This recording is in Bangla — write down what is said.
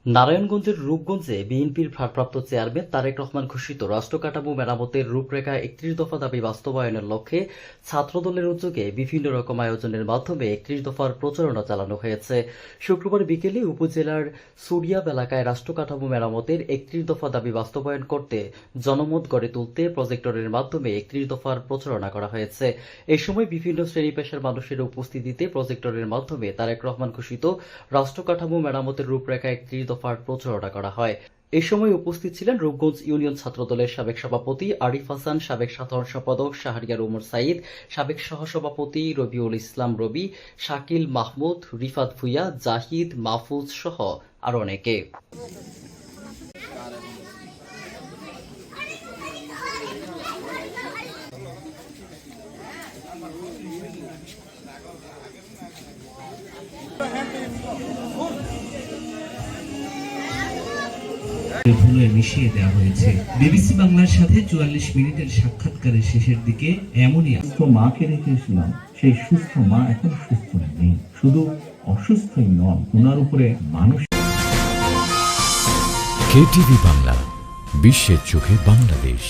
নারায়ণগঞ্জের রূপগঞ্জে বিএনপির ভারপ্রাপ্ত চেয়ারম্যান তারেক রহমান ঘোষিত রাষ্ট্র কাঠামো মেরামতের রূপরেখা ৩১ দফা দাবি বাস্তবায়নের লক্ষ্যে ছাত্রদলের উদ্যোগে বিভিন্ন রকম আয়োজনের মাধ্যমে ৩১ দফার প্রচারণা চালানো হয়েছে। শুক্রবার বিকেলে উপজেলার সুরিয়াব এলাকায় রাষ্ট্র কাঠামো মেরামতের ৩১ দফা দাবি বাস্তবায়ন করতে জনমত গড়ে তুলতে প্রজেক্টরের মাধ্যমে ৩১ দফার প্রচারণা করা হয়েছে। এ সময় বিভিন্ন শ্রেণী পেশার মানুষের উপস্থিতিতে প্রজেক্টরের মাধ্যমে তারেক রহমান ঘোষিত রাষ্ট্র কাঠামো মেরামতের রূপরেখা ৩১ দফার প্রচারণা করা হয়। এ সময় উপস্থিত ছিলেন রূপগঞ্জ ইউনিয়ন ছাত্রদলের সাবেক সভাপতি আরিফ হাসান, সাবেক সাধারণ সম্পাদক শাহরিয়ার ওমর সাঈদ, সাবেক সহসভাপতি রবিউল ইসলাম রবি, শাকিল মাহমুদ, রিফাত ভুঁইয়া, জাহিদ, মাহফুজ সহ আরো অনেকে। ভুলে মিশিয়ে দেওয়া হয়েছে। বিবিসি বাংলার সাথে ৪৪ মিনিটের সাক্ষাৎকারের শেষের দিকে এমনই মাকে রেখেছিলাম, সেই সুস্থ মা এখন সুস্থ নেই, শুধু অসুস্থই নন, ওনার উপরে মানুষ। কেটিভি বাংলা, বিশ্বের চোখে বাংলাদেশ।